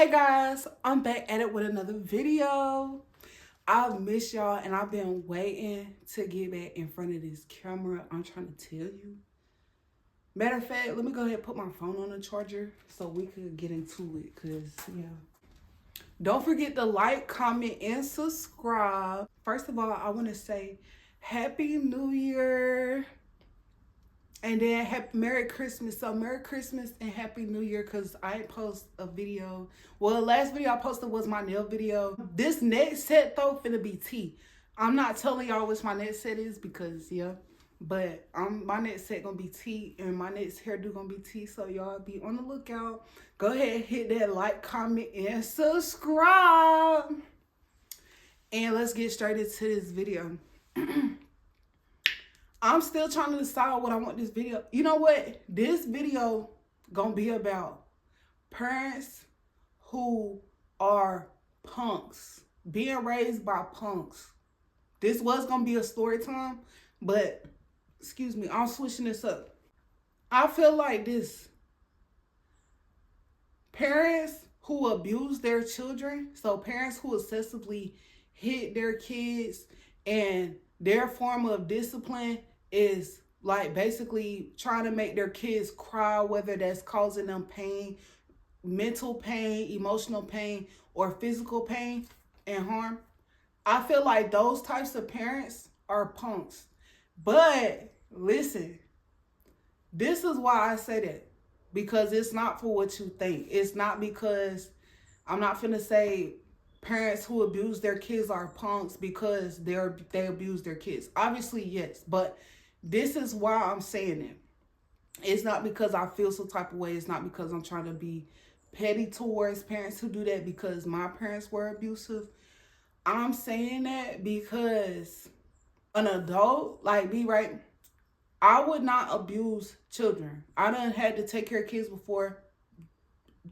Hey guys, I'm back at it with another video. I've missed y'all and I've been waiting to get back in front of this camera. I'm trying to tell you. Matter of fact, let me go ahead and put my phone on the charger so we could get into it. Cause yeah. Don't forget to like, comment, and subscribe. First of all, I want to say Happy New Year. And then Merry Christmas. So Merry Christmas and Happy New Year, because I ain't post a video. Well, the last video I posted was my nail video. This next set though finna be tea. I'm not telling y'all which my next set is because yeah. But my next set gonna be tea and my next hairdo gonna be tea. So y'all be on the lookout. Go ahead, hit that like, comment, and subscribe. And let's get straight into this video. I'm still trying to decide what I want this video. You know what? This video gonna be about parents who are punks, being raised by punks. This was gonna be a story time, but excuse me, I'm switching this up. I feel like this. Parents who abuse their children, so parents who excessively hit their kids, and their form of discipline is like basically trying to make their kids cry, whether that's causing them pain, mental pain, emotional pain, or physical pain and harm. I feel like those types of parents are punks. But listen, this is why I say that. Because it's not for what you think. It's not because I'm not finna say parents who abuse their kids are punks because they abuse their kids. Obviously, yes. But this is why I'm saying it. It's not because I feel some type of way. It's not because I'm trying to be petty towards parents who do that because my parents were abusive. I'm saying that because an adult like me, right? I would not abuse children. I done had to take care of kids before,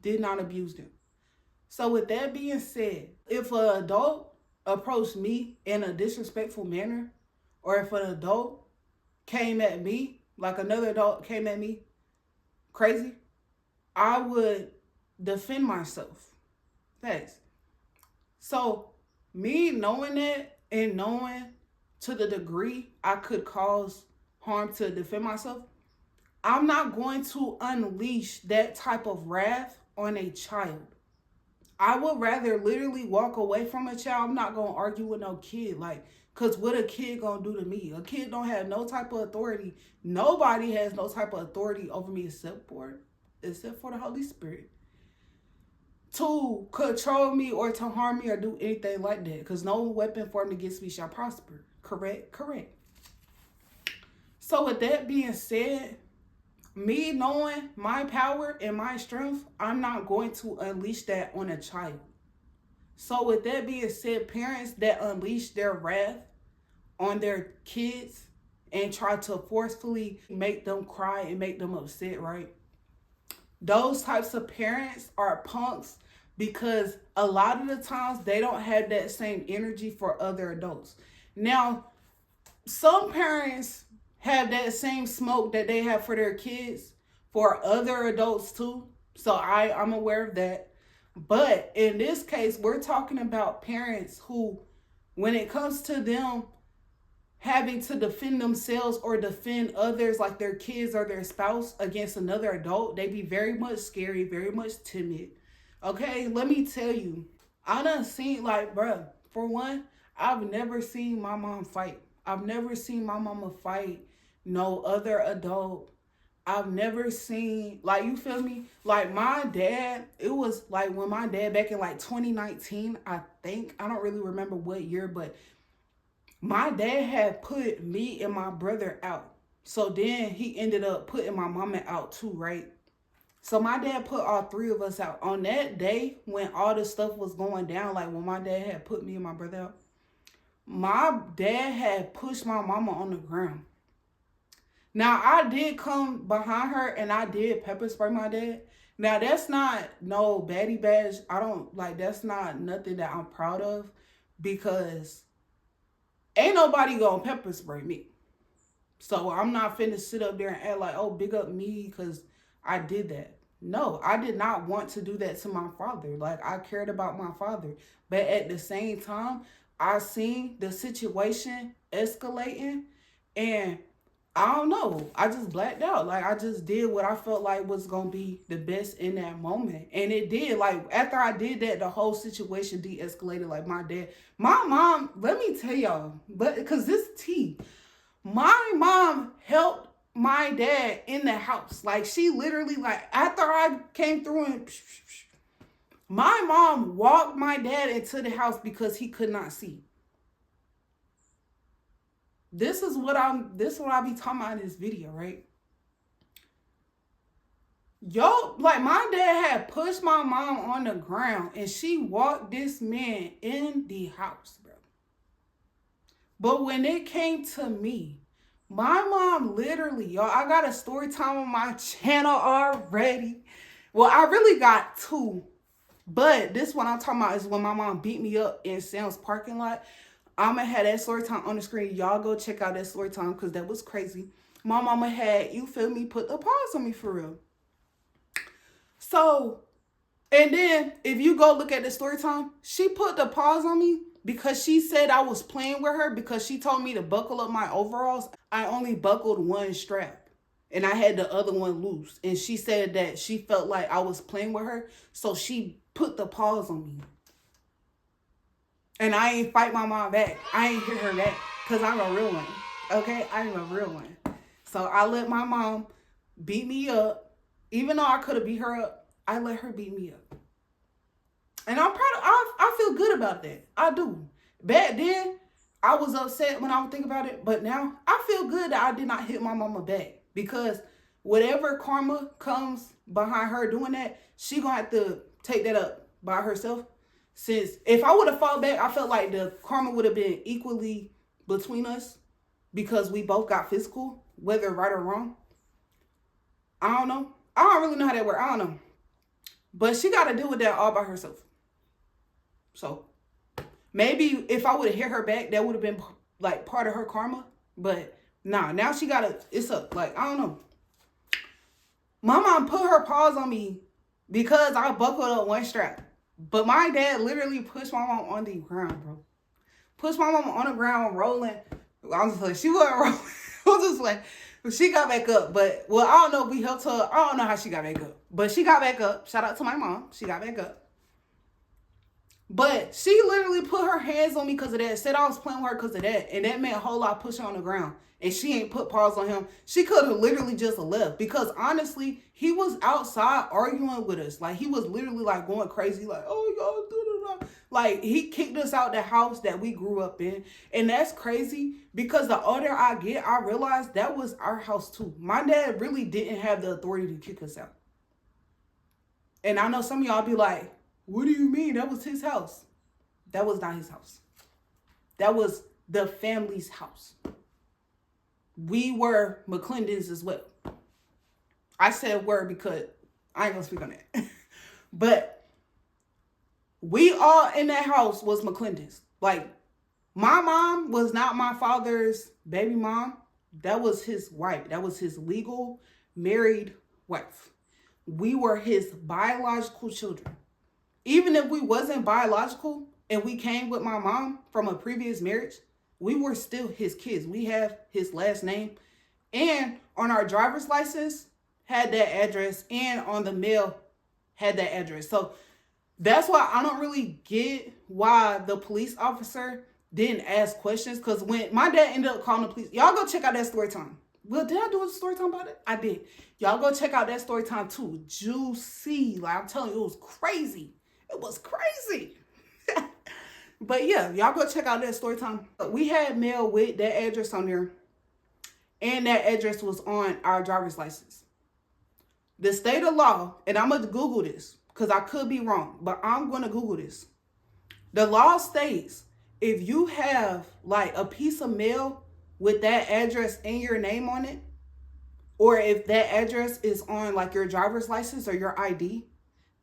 did not abuse them. So with that being said, if an adult approached me in a disrespectful manner, or if an adult came at me, like another adult came at me crazy, I would defend myself. Thanks. So me knowing that and knowing to the degree I could cause harm to defend myself, I'm not going to unleash that type of wrath on a child. I would rather literally walk away from a child. I'm not going to argue with no kid. Like, because what a kid going to do to me? A kid don't have no type of authority. Nobody has no type of authority over me except for the Holy Spirit to control me or to harm me or do anything like that. Because no weapon formed against me shall prosper. Correct? Correct. So with that being said, me knowing my power and my strength, I'm not going to unleash that on a child. So with that being said, parents that unleash their wrath on their kids and try to forcefully make them cry and make them upset, right? Those types of parents are punks because a lot of the times they don't have that same energy for other adults. Now, some parents have that same smoke that they have for their kids for other adults too. So I'm aware of that. But in this case, we're talking about parents who, when it comes to them having to defend themselves or defend others like their kids or their spouse against another adult, they be very much scary, very much timid. Okay, let me tell you, I done seen, like, bruh, for one, I've never seen my mom fight. I've never seen my mama fight no other adult. I've never seen, like, you feel me? Like, my dad, it was like when my dad back in like 2019, I think, I don't really remember what year, but my dad had put me and my brother out. So then he ended up putting my mama out too, right? So my dad put all three of us out. On that day when all this stuff was going down, like when my dad had put me and my brother out, my dad had pushed my mama on the ground. Now, I did come behind her and I did pepper spray my dad. Now, that's not no baddie badge. I don't, like, that's not nothing that I'm proud of because ain't nobody gonna pepper spray me. So I'm not finna sit up there and act like, oh, big up me because I did that. No, I did not want to do that to my father. Like, I cared about my father. But at the same time, I seen the situation escalating, and I don't know. I just blacked out. Like, I just did what I felt like was gonna be the best in that moment. And it did. Like, after I did that, the whole situation de-escalated. Like, my mom, let me tell y'all, but because this tea, my mom helped my dad in the house. Like, she literally, like, after I came through and my mom walked my dad into the house because he could not see. This is what I be talking about in this video, right? Yo, like, my dad had pushed my mom on the ground and she walked this man in the house, bro. But when it came to me, my mom literally, y'all, I got a story time on my channel already. Well, I really got two, but this one I'm talking about is when my mom beat me up in Sam's parking lot. I'm gonna have that story time on the screen. Y'all go check out that story time because that was crazy. My mama had, you feel me, put the paws on me for real. So, and then if you go look at the story time, she put the paws on me because she said I was playing with her because she told me to buckle up my overalls. I only buckled one strap and I had the other one loose. And she said that she felt like I was playing with her. So she put the paws on me. And I ain't fight my mom back. I ain't hit her back because I'm a real one. Okay? I'm a real one. So I let my mom beat me up. Even though I could have beat her up, I let her beat me up. And I'm proud of, I feel good about that. I do. Back then, I was upset when I would think about it. But now, I feel good that I did not hit my mama back. Because whatever karma comes behind her doing that, she gonna have to take that up by herself. Since if I would have fought back, I felt like the karma would have been equally between us. Because we both got physical, whether right or wrong. I don't know. I don't really know how that works. I don't know. But she got to deal with that all by herself. So maybe if I would have hit her back, that would have been like part of her karma. But nah, now she got to, it's up. Like, I don't know. My mom put her paws on me because I buckled up one strap. But my dad literally pushed my mom on the ground, bro. Pushed my mom on the ground, rolling. I was like, she wasn't rolling. I was just like, she got back up. But, well, I don't know. We helped her. I don't know how she got back up. But she got back up. Shout out to my mom. She got back up. But she literally put her hands on me because of that. Said I was playing with her because of that. And that meant a whole lot pushing on the ground. And she ain't put paws on him. She could have literally just left. Because honestly, he was outside arguing with us. Like, he was literally like going crazy. Like, oh, y'all do. Like, he kicked us out the house that we grew up in. And that's crazy because the older I get, I realized that was our house too. My dad really didn't have the authority to kick us out. And I know some of y'all be like, what do you mean? That was his house. That was not his house. That was the family's house. We were McClendons as well. I said word because I ain't gonna speak on that. But we all in that house was McClendons. Like, my mom was not my father's baby mom. That was his wife. That was his legal married wife. We were his biological children. Even if we wasn't biological and we came with my mom from a previous marriage, we were still his kids. We have his last name. And on our driver's license, had that address. And on the mail, had that address. So that's why I don't really get why the police officer didn't ask questions. Because when my dad ended up calling the police, y'all go check out that story time. Well, did I do a story time about it? I did. Y'all go check out that story time too. Juicy. Like, I'm telling you, it was crazy. It was crazy. But yeah, y'all go check out that story time. We had mail with that address on there. And that address was on our driver's license. The state of law, and I'm going to Google this because I could be wrong, but I'm going to Google this. The law states if you have like a piece of mail with that address and your name on it, or if that address is on like your driver's license or your ID,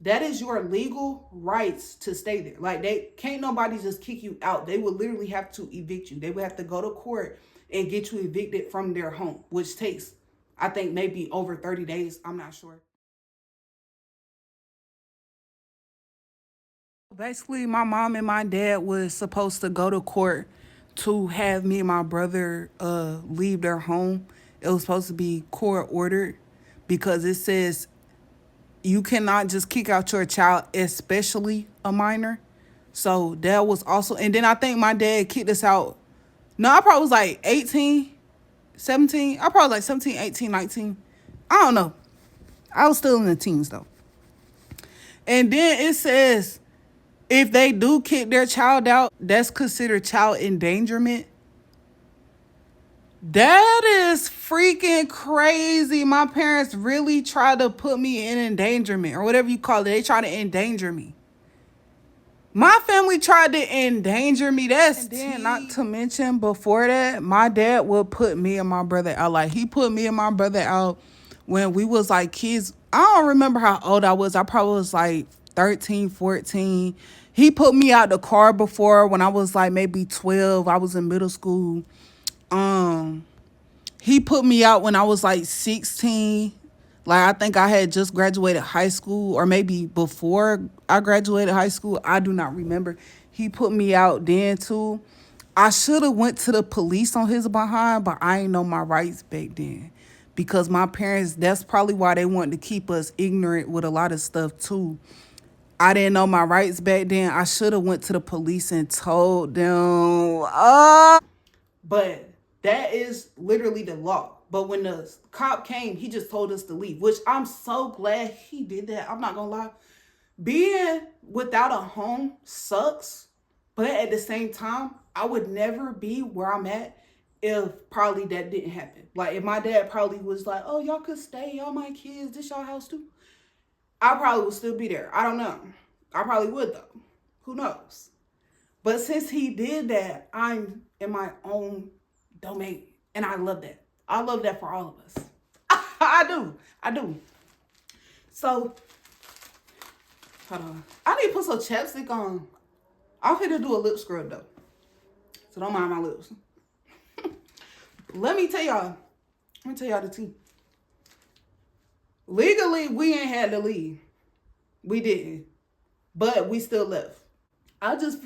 that is your legal rights to stay there. Like, they can't nobody just kick you out. They would literally have to evict you. They would have to go to court and get you evicted from their home, which takes, I think, maybe over 30 days. I'm not sure. Basically, my mom and my dad was supposed to go to court to have me and my brother leave their home. It was supposed to be court ordered because it says you cannot just kick out your child, especially a minor. So that was also, and then I think my dad kicked us out. No, I probably was like 18, 17. I probably like 17, 18, 19. I don't know. I was still in the teens though. And then it says if they do kick their child out, that's considered child endangerment. That is freaking crazy. My parents really tried to put me in endangerment or whatever you call it. They tried to endanger me. My family tried to endanger me. That's and then not to mention before that, my dad would put me and my brother out. Like he put me and my brother out when we was like kids. I don't remember how old I was. I probably was like 13, 14. He put me out the car before when I was like maybe 12. I was in middle school. He put me out when I was like 16. Like I think I had just graduated high school or maybe before I graduated high school. I do not remember. He put me out then too. I should have went to the police on his behind, but I ain't know my rights back then. Because my parents, that's probably why they wanted to keep us ignorant with a lot of stuff too. I didn't know my rights back then. I should have went to the police and told them. But that is literally the law. But when the cop came, he just told us to leave, which I'm so glad he did that. I'm not gonna lie. Being without a home sucks, but at the same time, I would never be where I'm at if probably that didn't happen. Like if my dad probably was like, oh, y'all could stay, y'all my kids, this y'all house too. I probably would still be there. I don't know. I probably would though. Who knows? But since he did that, I'm in my own domain. And I love that. I love that for all of us. I do. I do. So, hold on. I need to put some chapstick on. I'm finna do a lip scrub though. So don't mind my lips. Let me tell y'all the tea. Legally, we ain't had to leave. We didn't. But we still left. I just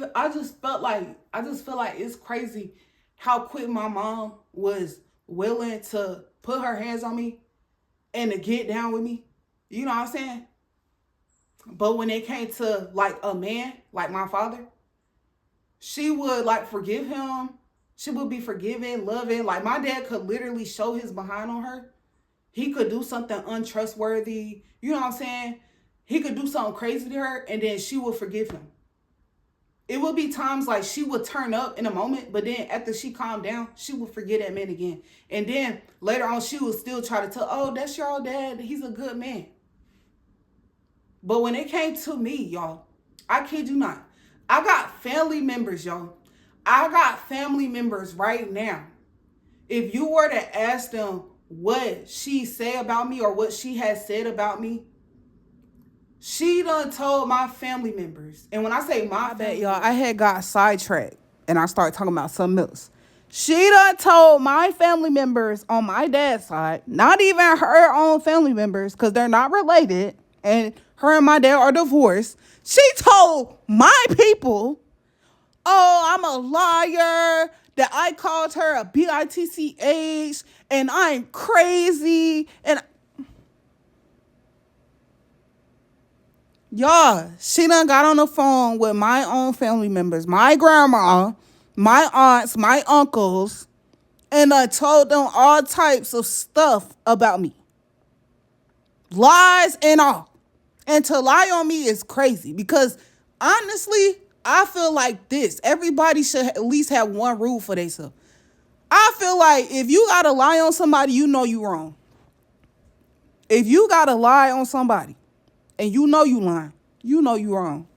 felt like it's crazy how quick my mom was willing to put her hands on me and to get down with me. You know what I'm saying? But when it came to like a man, like my father, she would like forgive him. She would be forgiving, loving. Like my dad could literally show his behind on her. He could do something untrustworthy. You know what I'm saying? He could do something crazy to her and then she would forgive him. It would be times like she would turn up in a moment, but then after she calmed down, she would forget that man again. And then later on, she would still try to tell, oh, that's your dad. He's a good man. But when it came to me, y'all, I kid you not, I got family members, y'all. I got family members right now. If you were to ask them what she said about me or what she has said about me, she done told my family members. And when I say my family, y'all, I had got sidetracked and I started talking about something else. She done told my family members on my dad's side, not even her own family members, because they're not related, and her and my dad are divorced. She told my people, oh, I'm a liar, that I called her a bitch, and I'm crazy, and y'all, she done got on the phone with my own family members, my grandma, my aunts, my uncles, and I told them all types of stuff about me. Lies and all. And to lie on me is crazy because honestly, I feel like this. Everybody should at least have one rule for themselves. I feel like if you got to lie on somebody, you know you wrong. If you got to lie on somebody, and you know you lying, you know you wrong.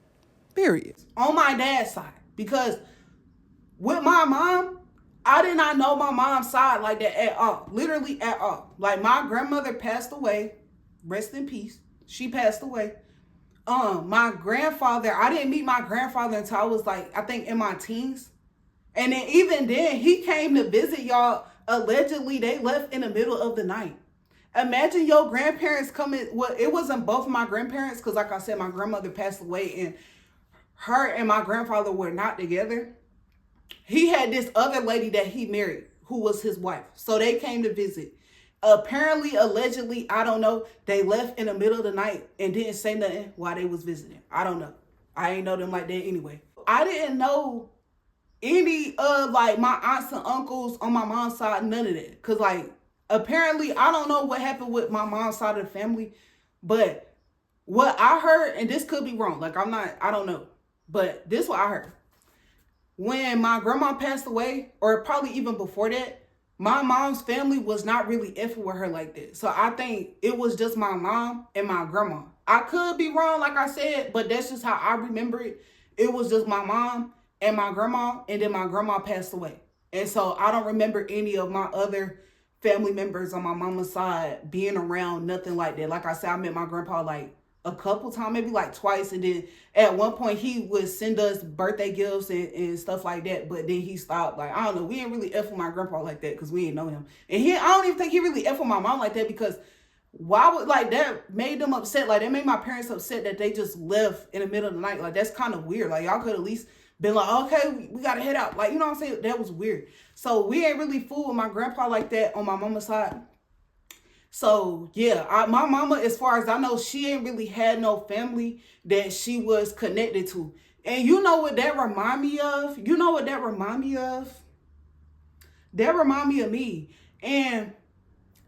Period. On my dad's side. Because with my mom, I did not know my mom's side like that at all. Literally at all. Like my grandmother passed away. Rest in peace. She passed away. My grandfather, I didn't meet my grandfather until I was like, I think in my teens. And then even then, he came to visit y'all. Allegedly, they left in the middle of the night. Imagine your grandparents coming. Well, it wasn't both my grandparents because, like I said, my grandmother passed away and her and my grandfather were not together, he had this other lady that he married who was his wife. So they came to visit. Apparently, allegedly, I don't know, they left in the middle of the night and didn't say nothing while they was visiting. I don't know. I ain't know them like that anyway. I didn't know any of like my aunts and uncles on my mom's side, none of that. Cause like apparently I don't know what happened with my mom's side of the family, but what I heard, and this could be wrong, like I don't know, but this is what I heard. When my grandma passed away, or probably even before that, my mom's family was not really effing with her like that. So I think it was just my mom and my grandma. I could be wrong, like I said, but that's just how I remember it. It was just my mom and my grandma, and then my grandma passed away. And so I don't remember any of my other family members on my mama's side being around, nothing like that. Like I said, I met my grandpa like a couple times, maybe like twice, and then at one point he would send us birthday gifts and stuff like that, but then he stopped. Like, I don't know, we didn't really F with my grandpa like that because we didn't know him. And I don't even think he really F with my mom like that, because why would, like, that made them upset. Like, that made my parents upset that they just left in the middle of the night. Like, that's kind of weird. Like, y'all could at least been like, okay, we gotta head out. Like, you know what I'm saying? That was weird. So we ain't really fool with my grandpa like that on my mama's side. So yeah, my mama, as far as I know, she ain't really had no family that she was connected to. And you know what that remind me of? You know what that remind me of? That remind me of me. And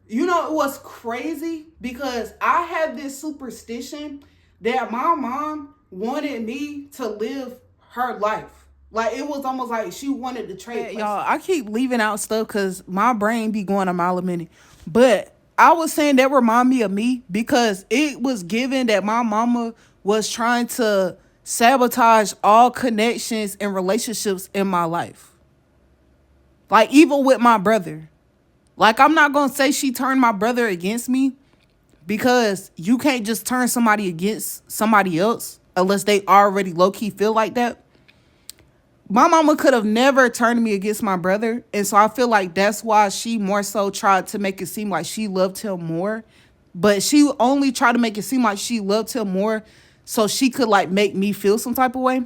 you know, it was crazy because I had this superstition that my mom wanted me to live her life. Like, it was almost like she wanted to trade places. Y'all, I keep leaving out stuff because my brain be going a mile a minute. But I was saying that remind me of me because it was given that my mama was trying to sabotage all connections and relationships in my life. Like, even with my brother. Like, I'm not going to say she turned my brother against me, because you can't just turn somebody against somebody else unless they already low-key feel like that. My mama could have never turned me against my brother. And so I feel like that's why she more so tried to make it seem like she loved him more. But she only tried to make it seem like she loved him more so she could like make me feel some type of way.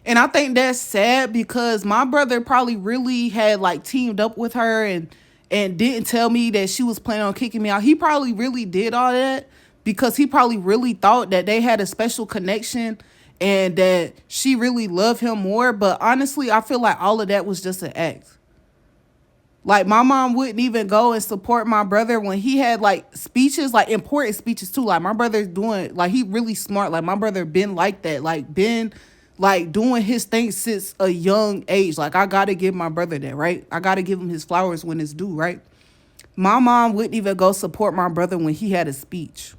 And I think that's sad because my brother probably really had like teamed up with her and didn't tell me that she was planning on kicking me out. He probably really did all that because he probably really thought that they had a special connection and that she really loved him more. But honestly, I feel like all of that was just an act. Like, my mom wouldn't even go and support my brother when he had like speeches, like important speeches too. Like, my brother's doing, like, he really smart. Like, my brother been like that, like been like doing his thing since a young age. Like, I gotta give my brother that, right? I gotta give him his flowers when it's due, right? My mom wouldn't even go support my brother when he had a speech.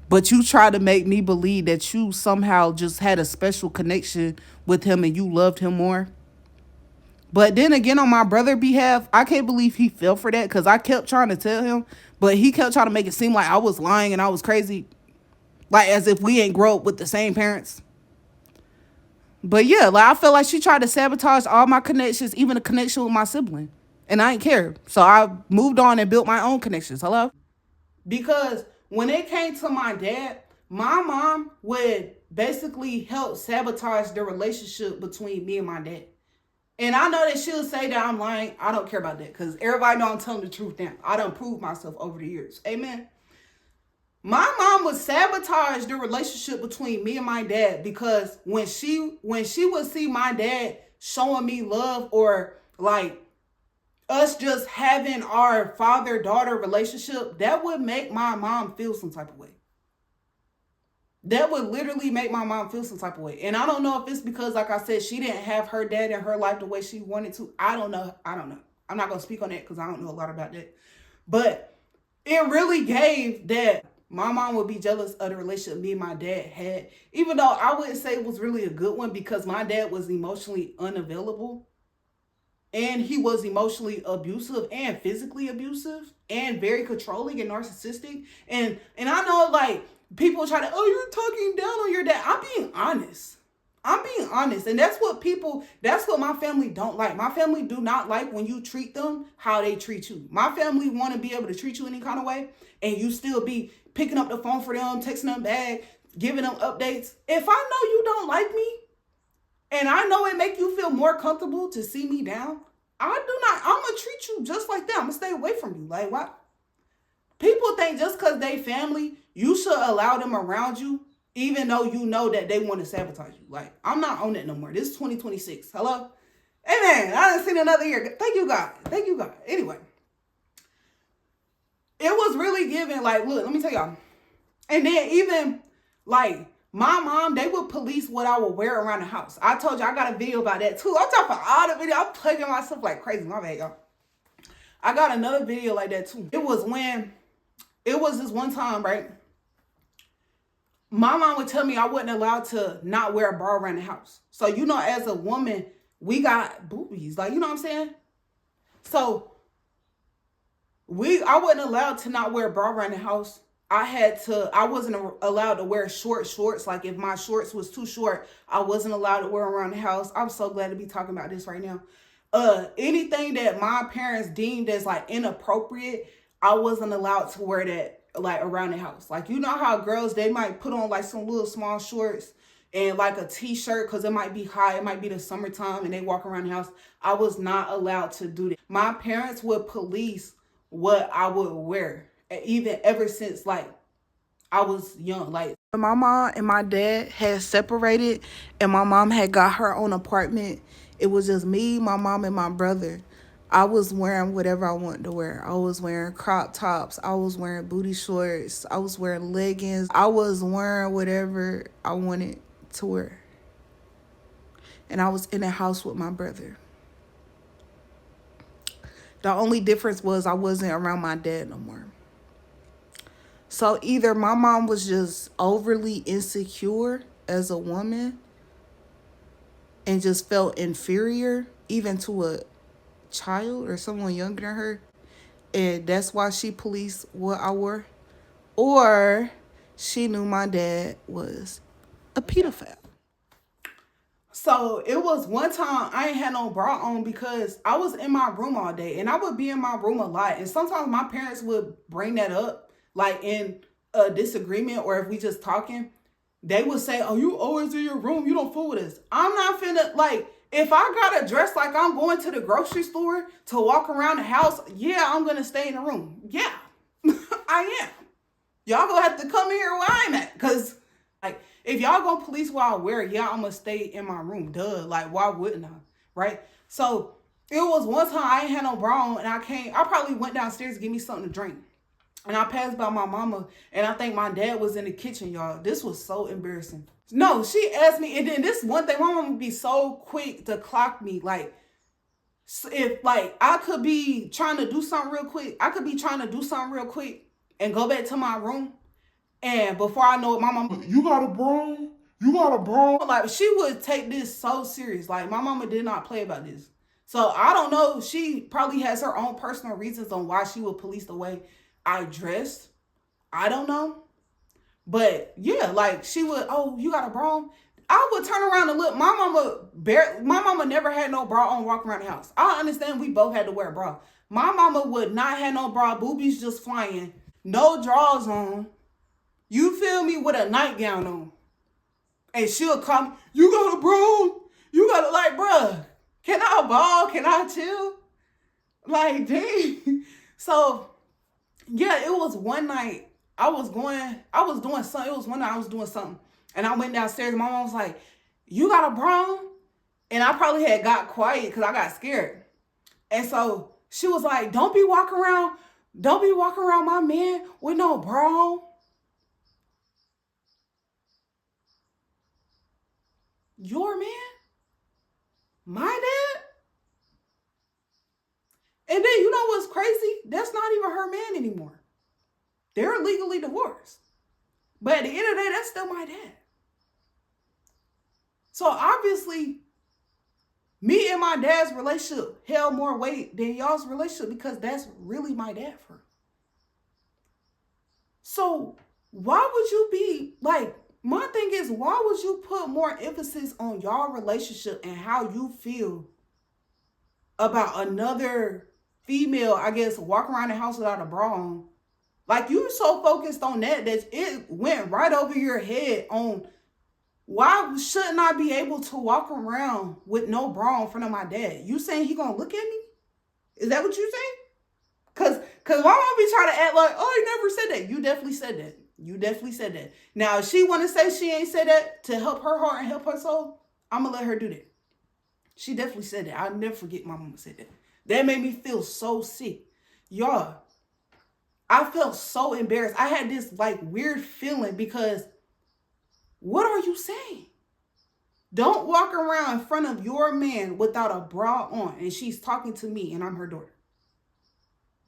But you try to make me believe that you somehow just had a special connection with him and you loved him more. But then again, on my brother's behalf, I can't believe he fell for that, because I kept trying to tell him, but he kept trying to make it seem like I was lying and I was crazy. Like, as if we ain't grow up with the same parents. But yeah, like, I feel like she tried to sabotage all my connections, even a connection with my sibling. And I ain't care. So I moved on and built my own connections. Hello? Because when it came to my dad, my mom would basically help sabotage the relationship between me and my dad. And I know that she'll say that I'm lying. I don't care about that, because everybody know I'm telling the truth now. I done proved myself over the years. Amen. My mom would sabotage the relationship between me and my dad, because when she would see my dad showing me love, or like us just having our father-daughter relationship, that would make my mom feel some type of way. That would literally make my mom feel some type of way. And I don't know if it's because, like I said, she didn't have her dad in her life the way she wanted to. I don't know. I'm not going to speak on that because I don't know a lot about that. But it really gave that my mom would be jealous of the relationship me and my dad had. Even though I wouldn't say it was really a good one, because my dad was emotionally unavailable. And he was emotionally abusive and physically abusive and very controlling and narcissistic. And I know, like, people try to, oh, you're talking down on your dad. I'm being honest. And that's what my family don't like. My family do not like when you treat them how they treat you. My family want to be able to treat you any kind of way, and you still be picking up the phone for them, texting them back, giving them updates. If I know you don't like me, and I know it make you feel more comfortable to see me down, I'm gonna treat you just like that. I'm gonna stay away from you. Like, what? People think just because they family, you should allow them around you, even though you know that they want to sabotage you. Like, I'm not on it no more. This is 2026. Hello? Amen. I done seen another year. Thank you, God. Thank you, God. Anyway, it was really giving, like, look, let me tell y'all. And then even, like, my mom, they would police what I would wear around the house. I told you I got a video about that too. I'm talking about all the video. I'm plugging myself like crazy. My bad, y'all. I got another video like that too. It was this one time, right? My mom would tell me I wasn't allowed to not wear a bra around the house. So, you know, as a woman, we got boobies. Like, you know what I'm saying? So, I wasn't allowed to not wear a bra around the house. I wasn't allowed to wear short shorts. Like, if my shorts was too short, I wasn't allowed to wear around the house. I'm so glad to be talking about this right now. Anything that my parents deemed as like inappropriate, I wasn't allowed to wear that like around the house. Like, you know how girls, they might put on like some little small shorts and like a t-shirt because it might be hot, it might be the summertime, and they walk around the house. I was not allowed to do that. My parents would police what I would wear, even ever since like I was young. Like, my mom and my dad had separated and my mom had got her own apartment. It was just me, my mom, and my brother. I was wearing whatever I wanted to wear. I was wearing crop tops. I was wearing booty shorts. I was wearing leggings. I was wearing whatever I wanted to wear. And I was in the house with my brother. The only difference was I wasn't around my dad no more. So either my mom was just overly insecure as a woman and just felt inferior even to a child or someone younger than her, and that's why she policed what I wore, or she knew my dad was a pedophile. So it was one time I ain't had no bra on because I was in my room all day, and I would be in my room a lot, and sometimes my parents would bring that up like in a disagreement, or if we just talking, they would say, oh, you always in your room, you don't fool with us. I'm not finna, like, if I gotta dress like I'm going to the grocery store to walk around the house, yeah, I'm gonna stay in the room. Yeah, I am. Y'all gonna have to come here where I'm at. Cause like, if y'all gonna police what I wear, yeah, I'm gonna stay in my room. Duh, like, why wouldn't I? Right? So it was one time I ain't had no bra on, and I probably went downstairs to get me something to drink. And I passed by my mama, and I think my dad was in the kitchen, y'all. This was so embarrassing. No, she asked me, and then this one thing, my mama would be so quick to clock me. Like, if, like, I could be trying to do something real quick. And go back to my room. And before I know it, my mama, you got a bra? You got a bra? Like, she would take this so serious. Like, my mama did not play about this. So, I don't know. She probably has her own personal reasons on why she would police the way I dressed. I don't know. But yeah, like, she would, oh, you got a bra on? I would turn around and look. My mama never had no bra on walking around the house. I understand we both had to wear a bra. My mama would not have no bra, boobies just flying, no drawers on. You feel me, with a nightgown on. And she'll come, you got a bra? You got to, like, bruh, can I ball? Can I chill? Like, dang. So yeah, it was one night I was doing something. It was one night I was doing something. And I went downstairs and my mom was like, you got a bra on? And I probably had got quiet because I got scared. And so she was like, don't be walking around my man with no bra on. Your man? My dad? And then you know what's crazy? That's not even her man anymore. They're legally divorced. But at the end of the day, that's still my dad. So obviously, me and my dad's relationship held more weight than y'all's relationship because that's really my dad for her. So why would you be, like, my thing is, why would you put more emphasis on y'all relationship and how you feel about another female, I guess, walking around the house without a bra on? Like, you were so focused on that it went right over your head on why shouldn't I be able to walk around with no bra in front of my dad? You saying he gonna look at me? Is that what you saying? Cause my mom be trying to act like, oh, he never said that. You definitely said that. You definitely said that. Now, if she want to say she ain't said that to help her heart and help her soul, I'm gonna let her do that. She definitely said that. I'll never forget my mama said that. That made me feel so sick. Y'all, I felt so embarrassed. I had this like weird feeling because what are you saying? Don't walk around in front of your man without a bra on and she's talking to me and I'm her daughter.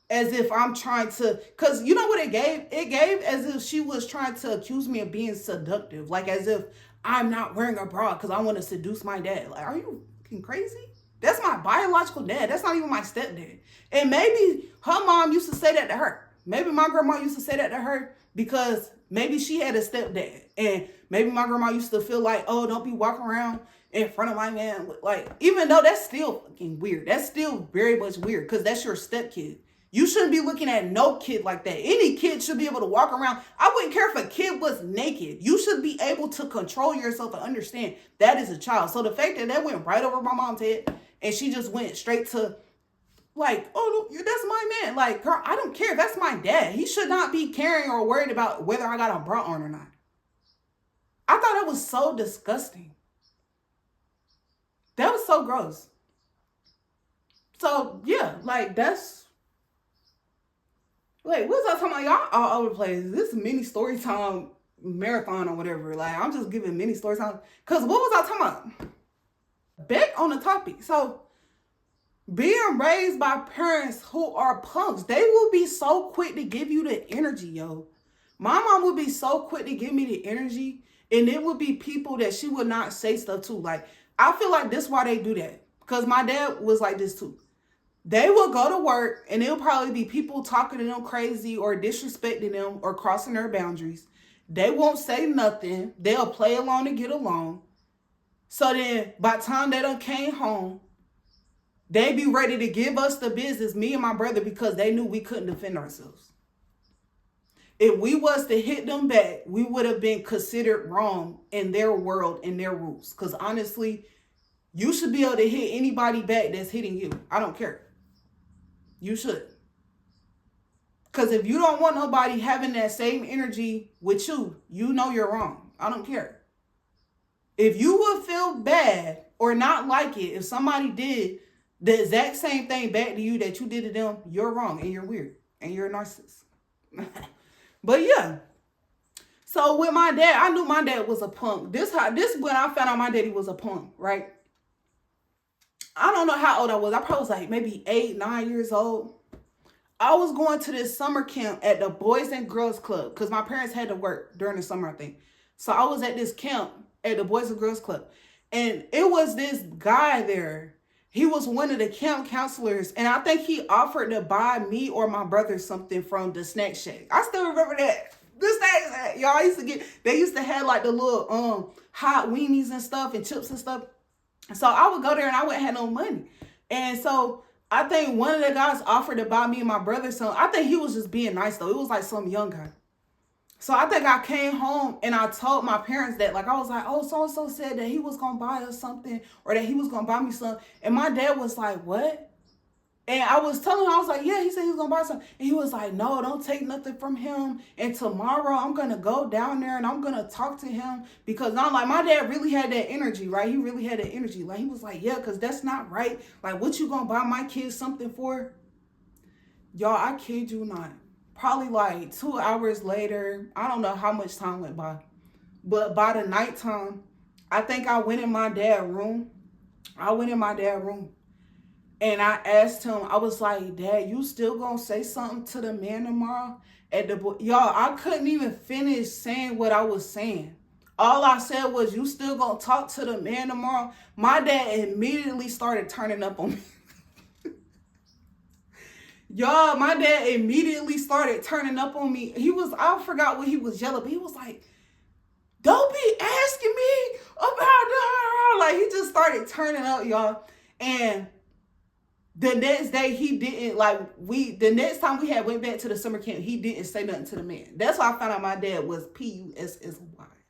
As if I'm trying to, because you know what it gave? It gave as if she was trying to accuse me of being seductive. Like as if I'm not wearing a bra because I want to seduce my dad. Like, are you fucking crazy? That's my biological dad. That's not even my stepdad. And maybe her mom used to say that to her. Maybe my grandma used to say that to her because maybe she had a stepdad. And maybe my grandma used to feel like, oh, don't be walking around in front of my man. Like, even though that's still fucking weird. That's still very much weird because that's your stepkid. You shouldn't be looking at no kid like that. Any kid should be able to walk around. I wouldn't care if a kid was naked. You should be able to control yourself and understand that is a child. So the fact that that went right over my mom's head and she just went straight to like, oh, that's my man. Like, girl, I don't care. That's my dad. He should not be caring or worried about whether I got a bra on or not. I thought that was so disgusting. That was so gross. So, yeah, like, that's... Wait, what was I talking about? Y'all all over the place. This mini story time marathon or whatever. Like, I'm just giving mini story time. Because what was I talking about? Back on the topic. So, being raised by parents who are punks, they will be so quick to give you the energy, yo. My mom would be so quick to give me the energy. And it would be people that she would not say stuff to. Like, I feel like this is why they do that. Because my dad was like this too. They will go to work and it'll probably be people talking to them crazy or disrespecting them or crossing their boundaries. They won't say nothing. They'll play along to get along. So then by the time they done came home, they be ready to give us the business, me and my brother, because they knew we couldn't defend ourselves. If we was to hit them back, we would have been considered wrong in their world and their rules. Because honestly, you should be able to hit anybody back that's hitting you. I don't care. You should. Because if you don't want nobody having that same energy with you, you know you're wrong. I don't care. If you would feel bad or not like it, if somebody did the exact same thing back to you that you did to them, you're wrong and you're weird and you're a narcissist. But yeah. So with my dad, I knew my dad was a punk. This when I found out my daddy was a punk, right? I don't know how old I was. I probably was like maybe 8, 9 years old. I was going to this summer camp at the Boys and Girls Club because my parents had to work during the summer, I think. So I was at this camp at the Boys and Girls Club. And it was this guy there. He was one of the camp counselors. And I think he offered to buy me or my brother something from the snack shack. I still remember that. The snack shack. Y'all they used to have like the little hot weenies and stuff and chips and stuff. So I would go there and I wouldn't have no money. And so I think one of the guys offered to buy me and my brother some. I think he was just being nice though. It was like some young guy. So I think I came home and I told my parents that, like, I was like, oh, so-and-so said that he was going to buy us something or that he was going to buy me something. And my dad was like, what? And I was telling him, I was like, yeah, he said he was going to buy something. And he was like, no, don't take nothing from him. And tomorrow I'm going to go down there and I'm going to talk to him. Because I'm like, my dad really had that energy, right? He really had that energy. Like, he was like, yeah, because that's not right. Like, what you going to buy my kids something for? Y'all, I kid you not. Probably like 2 hours later, I don't know how much time went by. But by the nighttime, I think I went in my dad's room. And I asked him, I was like, Dad, you still gonna say something to the man tomorrow? Y'all, I couldn't even finish saying what I was saying. All I said was, you still gonna talk to the man tomorrow? My dad immediately started turning up on me. Y'all, my dad immediately started turning up on me. I forgot what he was yelling, but he was like, don't be asking me about that. Like, he just started turning up, y'all. And The next day he didn't the next time we had went back to the summer camp, he didn't say nothing to the man. That's why I found out my dad was Pussy.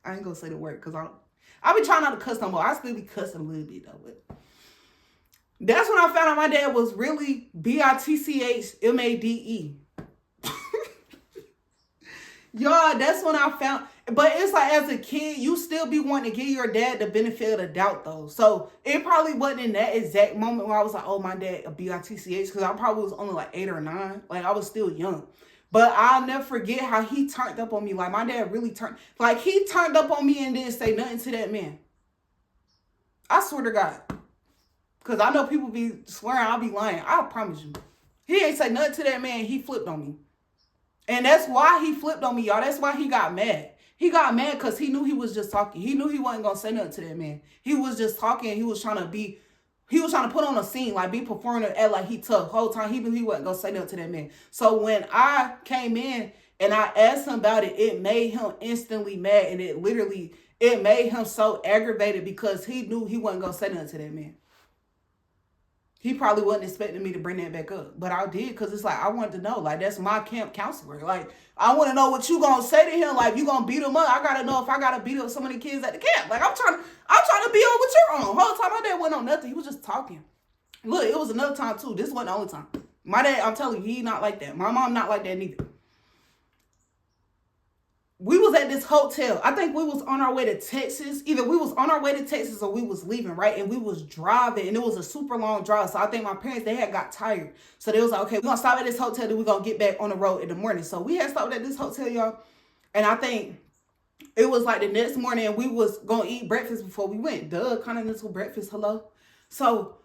I ain't gonna say the word because I be trying not to cuss no more. I still be cussing a little bit though, but that's when I found out my dad was really Bitchmade. Y'all, that's when I found. But it's like, as a kid, you still be wanting to give your dad the benefit of the doubt, though. So it probably wasn't in that exact moment where I was like, oh, my dad a Bitch, because I probably was only like 8 or 9. Like, I was still young. But I'll never forget how he turned up on me. Like, my dad really he turned up on me and didn't say nothing to that man. I swear to God. Because I know people be swearing I'll be lying. I promise you. He ain't say nothing to that man. He flipped on me. And that's why he flipped on me, y'all. That's why he got mad. He got mad because he knew he was just talking. He knew he wasn't going to say nothing to that man. He was just talking. He was trying to put on a scene, like be performing, act like he tough. The whole time he knew he wasn't going to say nothing to that man. So when I came in and I asked him about it, it made him instantly mad. And it made him so aggravated because he knew he wasn't going to say nothing to that man. He probably wasn't expecting me to bring that back up. But I did because it's like, I wanted to know. Like, that's my camp counselor. Like, I want to know what you going to say to him. Like, you going to beat him up? I got to know if I got to beat up some of the kids at the camp. Like, I'm trying to be on what you're on. The whole time, my dad wasn't on nothing. He was just talking. Look, it was another time, too. This wasn't the only time. My dad, I'm telling you, he not like that. My mom not like that neither. We was at this hotel. I think we was on our way to Texas. Either we was on our way to Texas or we was leaving, right? And we was driving, and it was a super long drive. So I think my parents, they had got tired. So they was like, okay, we're going to stop at this hotel, then we're going to get back on the road in the morning. So we had stopped at this hotel, y'all. And I think it was like the next morning, and we was going to eat breakfast before we went. Continental breakfast, hello? So,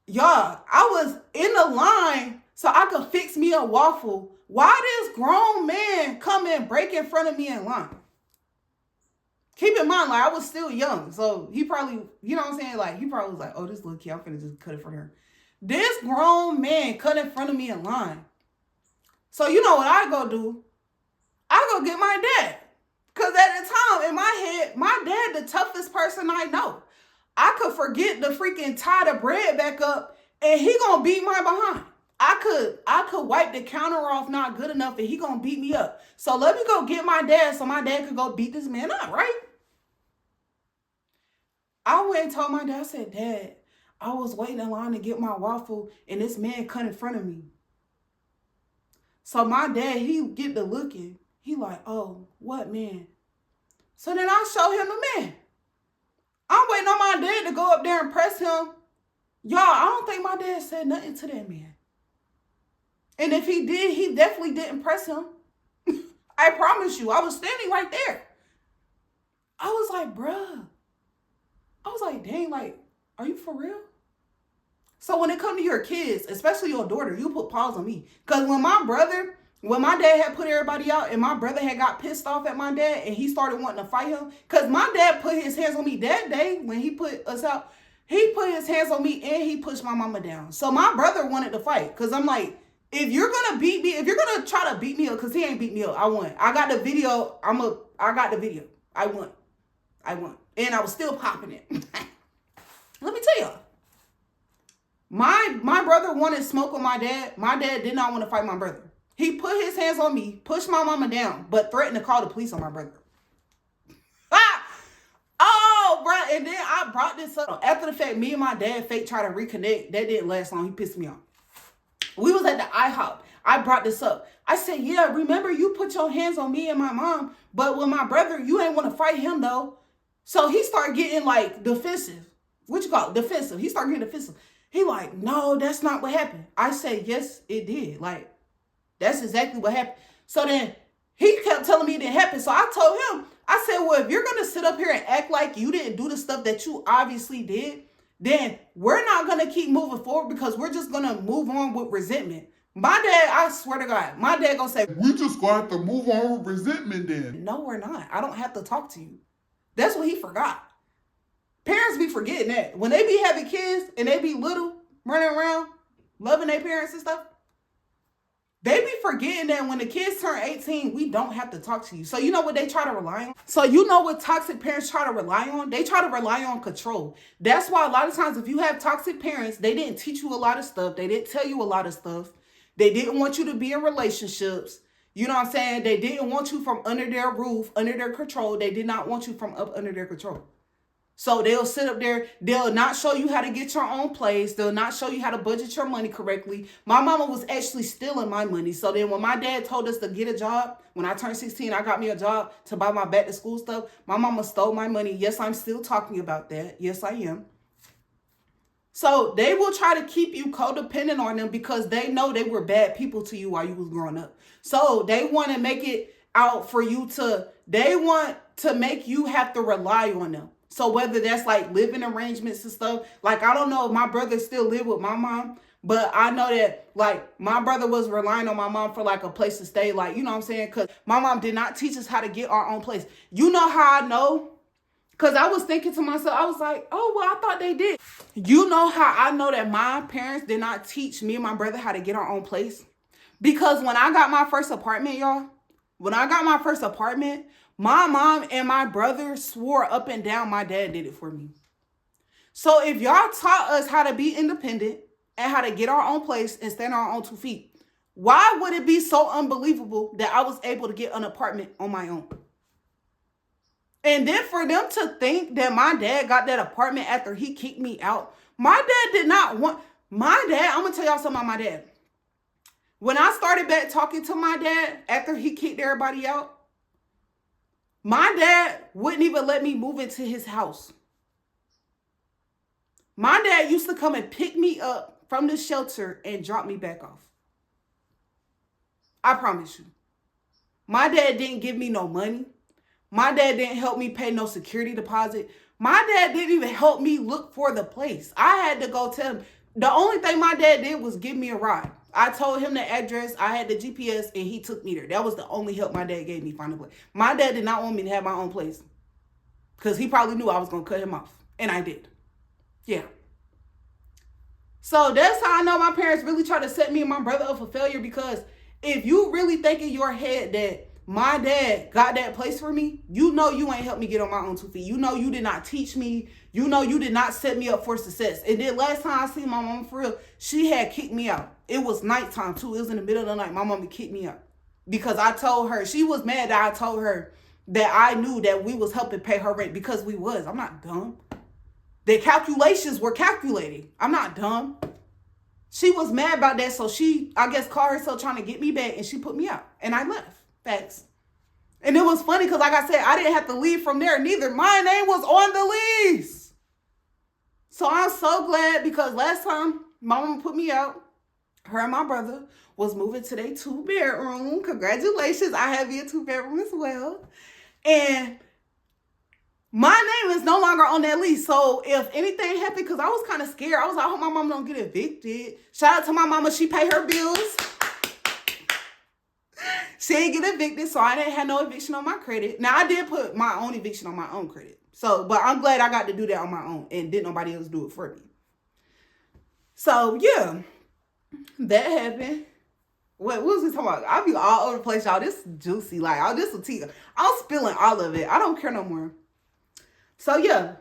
y'all, I was in the line so I could fix me a waffle. Why this grown man come and break in front of me in line? Keep in mind, like, I was still young. So he probably, you know what I'm saying? Like, he probably was like, oh, this little kid, I'm finna just cut it for her. This grown man cut in front of me in line. So you know what I go do? I go get my dad. Because at the time, in my head, my dad, the toughest person I know. I could forget to freaking tie the bread back up, and he gonna beat my behind. I could wipe the counter off not good enough, and he gonna beat me up. So let me go get my dad so my dad could go beat this man up, right? I went and told my dad, I said, Dad, I was waiting in line to get my waffle, and this man cut in front of me. So my dad, he get the looking. He like, oh, what man? So then I show him the man. I'm waiting on my dad to go up there and press him. Y'all, I don't think my dad said nothing to that man. And if he did, he definitely didn't press him. I promise you, I was standing right there. I was like, bruh. I was like, dang, like, are you for real? So when it comes to your kids, especially your daughter, you put pause on me. Because when my dad had put everybody out and my brother had got pissed off at my dad and he started wanting to fight him. Because my dad put his hands on me that day when he put us out. He put his hands on me and he pushed my mama down. So my brother wanted to fight. Because I'm like, if you're going to beat me, if you're going to try to beat me up, because he ain't beat me up, I won. I got the video. I got the video. I won. And I was still popping it. Let me tell y'all. My brother wanted smoke with my dad. My dad did not want to fight my brother. He put his hands on me, pushed my mama down, but threatened to call the police on my brother. Oh, bro. And then I brought this up. After the fact, me and my dad fake tried to reconnect. That didn't last long. He pissed me off. We was at the IHOP. I brought this up. I said, yeah, remember you put your hands on me and my mom, but with my brother, you ain't want to fight him though. So he started getting like defensive. What you call it? Defensive. He started getting defensive. He like, no, that's not what happened. I said, yes, it did. Like, that's exactly what happened. So then he kept telling me it didn't happen. So I told him, I said, well, if you're going to sit up here and act like you didn't do the stuff that you obviously did, then we're not going to keep moving forward because we're just going to move on with resentment. My dad, I swear to God, my dad going to say, we just going to have to move on with resentment then. No, we're not. I don't have to talk to you. That's what he forgot. Parents be forgetting that. When they be having kids and they be little, running around, loving their parents and stuff, They be forgetting that when the kids turn 18, we don't have to talk to you. So you know what they try to rely on? So you know what toxic parents try to rely on? They try to rely on control. That's why a lot of times if you have toxic parents, they didn't teach you a lot of stuff. They didn't tell you a lot of stuff. They didn't want you to be in relationships. You know what I'm saying? They didn't want you from under their roof, under their control. They did not want you from up under their control. So they'll sit up there. They'll not show you how to get your own place. They'll not show you how to budget your money correctly. My mama was actually stealing my money. So then when my dad told us to get a job, when I turned 16, I got me a job to buy my back to school stuff. My mama stole my money. Yes, I'm still talking about that. Yes, I am. So they will try to keep you codependent on them because they know they were bad people to you while you was growing up. So they want to make it out for you they want to make you have to rely on them. So whether that's like living arrangements and stuff, like I don't know if my brother still live with my mom, but I know that like my brother was relying on my mom for like a place to stay, like, you know what I'm saying? Because my mom did not teach us how to get our own place. You know how I know? Because I was thinking to myself, I was like, oh, well, I thought they did. You know how I know that my parents did not teach me and my brother how to get our own place? Because when I got my first apartment, y'all, my mom and my brother swore up and down my dad did it for me. So if y'all taught us how to be independent and how to get our own place and stand on our own 2 feet, why would it be so unbelievable that I was able to get an apartment on my own? And then for them to think that my dad got that apartment after he kicked me out, my dad did not want, I'm going to tell y'all something about my dad. When I started back talking to my dad after he kicked everybody out, my dad wouldn't even let me move into his house. My dad used to come and pick me up from the shelter and drop me back off. I promise you. My dad didn't give me no money. My dad didn't help me pay no security deposit. My dad didn't even help me look for the place. I had to go tell him. The only thing my dad did was give me a ride. I told him the address, I had the GPS, and he took me there. That was the only help my dad gave me finding a place. My dad did not want me to have my own place because he probably knew I was going to cut him off. And I did. Yeah. So that's how I know my parents really tried to set me and my brother up for failure, because if you really think in your head that my dad got that place for me, you know you ain't helped me get on my own 2 feet. You know you did not teach me. You know you did not set me up for success. And then last time I seen my mama for real, she had kicked me out. It was nighttime too. It was in the middle of the night. My mama kicked me out because I told her, she was mad that I told her that I knew that we was helping pay her rent, because we was. I'm not dumb. The calculations were calculating. I'm not dumb. She was mad about that. So she, I guess, called herself trying to get me back, and she put me out and I left. Facts. And it was funny because, like I said, I didn't have to leave from there neither. My name was on the lease. So I'm so glad, because last time my mama put me out, her and my brother was moving to their 2-bedroom. Congratulations. I have you a 2-bedroom as well. And my name is no longer on that lease. So if anything happened, because I was kind of scared. I was like, I hope my mama don't get evicted. Shout out to my mama. She paid her bills. She didn't get evicted, so I didn't have no eviction on my credit. Now, I did put my own eviction on my own credit. So, but I'm glad I got to do that on my own and didn't nobody else do it for me. So, yeah, that happened. What was we talking about? I'll be all over the place, y'all. This is juicy. Like, this will tea. I'm spilling all of it. I don't care no more. So, yeah,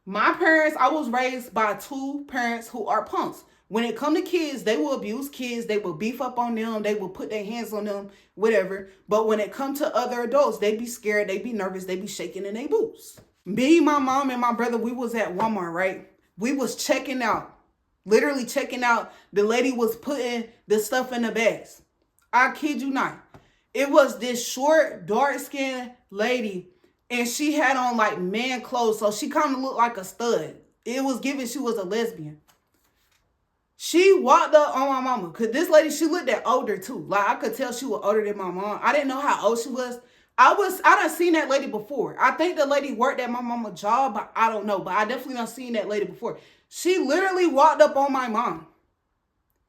my parents, I was raised by 2 parents who are punks. When it come to kids, they will abuse kids. They will beef up on them. They will put their hands on them, whatever. But when it come to other adults, they be scared. They be nervous. They be shaking in their boots. Me, my mom, and my brother, we was at Walmart, right? We was checking out, literally checking out. The lady was putting the stuff in the bags. I kid you not. It was this short, dark-skinned lady, and she had on like man clothes. So she kind of looked like a stud. It was given she was a lesbian. She walked up on my mama, because this lady, she looked at older too. Like, I could tell she was older than my mom. I didn't know how old she was. I done seen that lady before. I think the lady worked at my mama's job, but I don't know. But I definitely done seen that lady before. She literally walked up on my mom.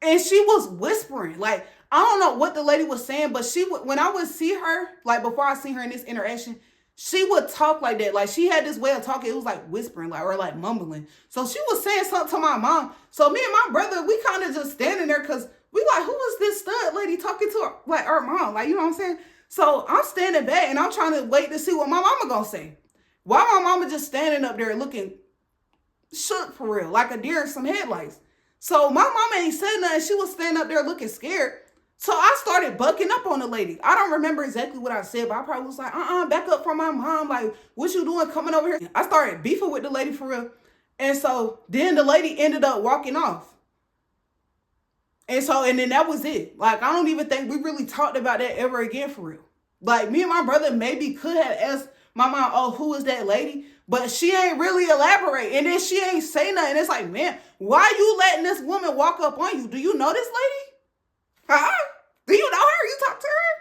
And she was whispering. Like, I don't know what the lady was saying, but when I would see her, like before I seen her in this interaction, she would talk like that. Like, she had this way of talking. It was like whispering, like, or like mumbling. So she was saying something to my mom. So me and my brother, we kind of just standing there because We like, who is this stud lady talking to her, like our mom? Like, you know what I'm saying? So I'm standing back and I'm trying to wait to see what my mama gonna say. Why my mama just standing up there looking shook for real, like a deer in some headlights. So my mama ain't said nothing. She was standing up there looking scared. So I started bucking up on the lady. I don't remember exactly what I said, but I probably was like, back up from my mom. Like, what you doing coming over here? I started beefing with the lady for real. And so then the lady ended up walking off. And then that was it. Like, I don't even think we really talked about that ever again for real. Like, me and my brother maybe could have asked my mom, oh, who is that lady? But she ain't really elaborate. And then she ain't say nothing. It's like, man, why you letting this woman walk up on you? Do you know this lady? Huh? Do you know her? You talk to her?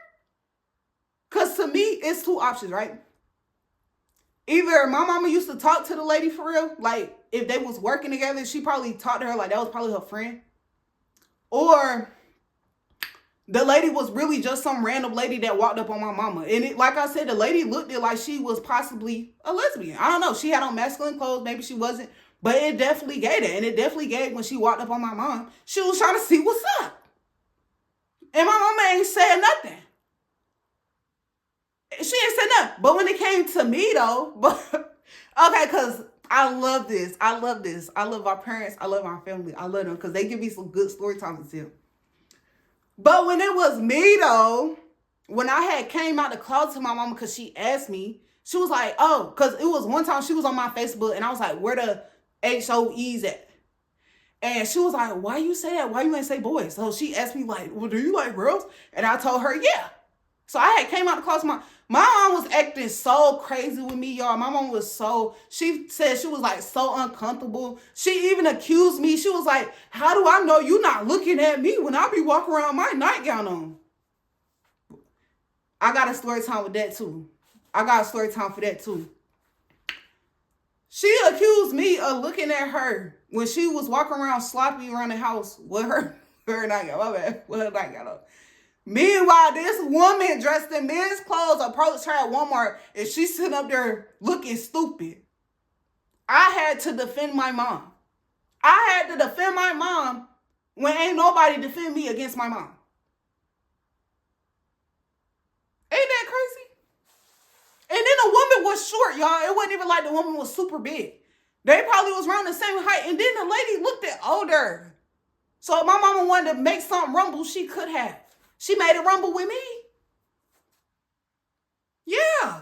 Because to me, it's two options, right? Either my mama used to talk to the lady for real. Like, if they was working together, she probably talked to her like that was probably her friend. Or the lady was really just some random lady that walked up on my mama. And it, like I said, the lady looked it like she was possibly a lesbian. I don't know. She had on masculine clothes. Maybe she wasn't. But it definitely gave it. And it definitely gave when she walked up on my mom. She was trying to see what's up. And my mama ain't said nothing. She ain't said nothing. But when it came to me, though, okay, because I love this. I love this. I love my parents. I love my family. I love them because they give me some good story times to tell. But when it was me, though, when I had came out the closet to my mama because she asked me, she was like, oh, because it was one time she was on my Facebook and I was like, where the HOEs at? And she was like, why you say that? Why you ain't say boys? So she asked me like, well, do you like girls? And I told her, yeah. So I had came out the closet. My mom was acting so crazy with me, y'all. My mom was she said she was like so uncomfortable. She even accused me. She was like, how do I know you not looking at me when I be walking around my nightgown on? I got a story time with that too. I got a story time for that too. She accused me of looking at her when she was walking around sloppy around the house with her nightgown. My bad. With her nightgown on. Meanwhile, this woman dressed in men's clothes approached her at Walmart and she's sitting up there looking stupid. I had to defend my mom. I had to defend my mom when ain't nobody defend me against my mom. Ain't that crazy? And then the woman was short, y'all. It wasn't even like the woman was super big. They probably was around the same height. And then the lady looked at older. So if my mama wanted to make something rumble, she could have. She made it rumble with me. Yeah.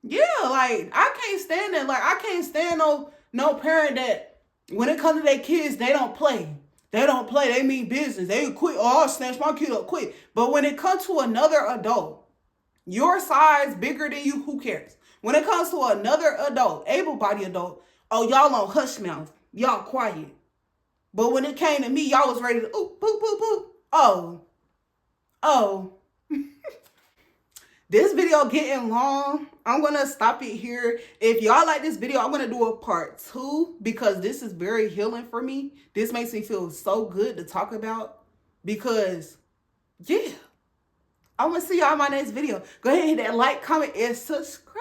Yeah, like, I can't stand that. Like, I can't stand no parent that when it comes to their kids, they don't play. They don't play. They mean business. They quit. Oh, I'll snatch my kid up quick. But when it comes to another adult, your size bigger than you, who cares? When it comes to another adult, able-bodied adult, oh, y'all on hush mouth. Y'all quiet. But when it came to me, y'all was ready to, ooh, poop, poop, poop. Oh. This video getting long. I'm going to stop it here. If y'all like this video, I'm going to do a part 2 because this is very healing for me. This makes me feel so good to talk about because, yeah. I'm going to see y'all in my next video. Go ahead and hit that like, comment, and subscribe.